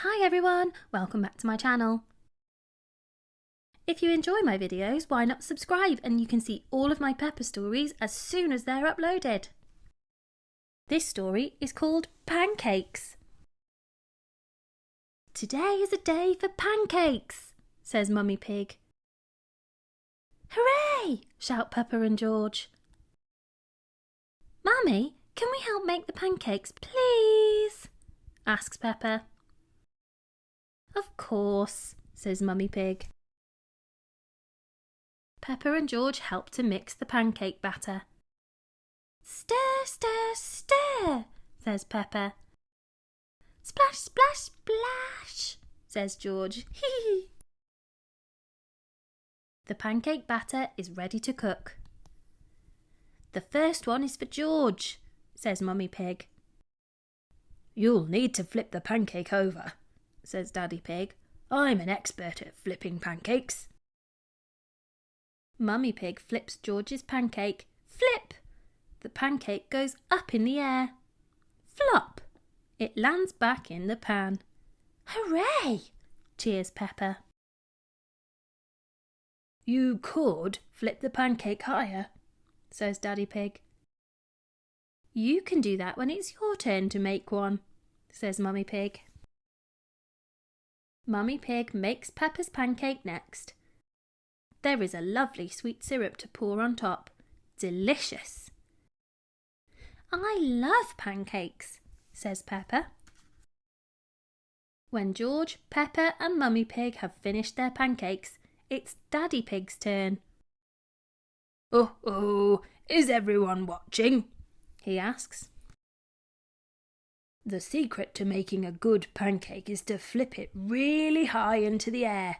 Hi everyone, welcome back to my channel. If you enjoy my videos, why not subscribe and you can see all of my Peppa stories as soon as they're uploaded. This story is called Pancakes. Today is a day for pancakes, says Mummy Pig. Hooray! Shout Peppa and George. Mummy, can we help make the pancakes, please? Asks Peppa. Of course, says Mummy Pig. Peppa and George help to mix the pancake batter. Stir, stir, stir, says Peppa. Splash, splash, splash, says George. Hee. The pancake batter is ready to cook. The first one is for George, says Mummy Pig. You'll need to flip the pancake over, says Daddy Pig. I'm an expert at flipping pancakes. Mummy Pig flips George's pancake. Flip! The pancake goes up in the air. Flop! It lands back in the pan. Hooray! Cheers Peppa. You could flip the pancake higher, says Daddy Pig. You can do that when it's your turn to make one, says Mummy Pig. Mummy Pig makes Peppa's pancake next. There is a lovely sweet syrup to pour on top. Delicious. I love pancakes, says Peppa. When George, Peppa and Mummy Pig have finished their pancakes, it's Daddy Pig's turn. Oh, is everyone watching? He asks. The secret to making a good pancake is to flip it really high into the air,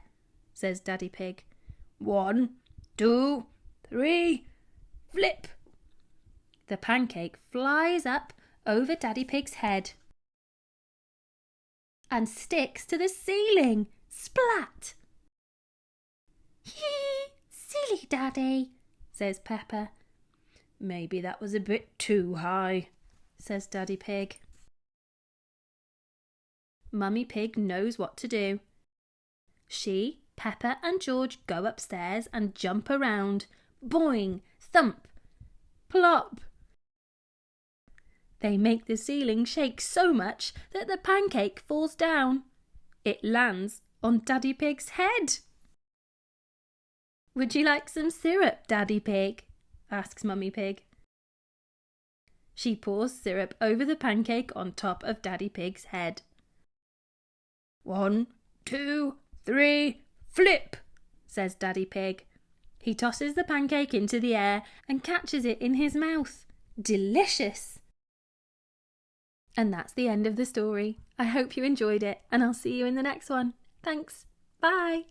says Daddy Pig. 1, 2, 3, flip! The pancake flies up over Daddy Pig's head and sticks to the ceiling. Splat! Hee! Silly Daddy, says Peppa. Maybe that was a bit too high, says Daddy Pig. Mummy Pig knows what to do. She, Peppa and George go upstairs and jump around. Boing! Thump! Plop! They make the ceiling shake so much that the pancake falls down. It lands on Daddy Pig's head. Would you like some syrup, Daddy Pig? Asks Mummy Pig. She pours syrup over the pancake on top of Daddy Pig's head. 1, 2, 3, flip, says Daddy Pig. He tosses the pancake into the air and catches it in his mouth. Delicious! And that's the end of the story. I hope you enjoyed it and I'll see you in the next one. Thanks. Bye.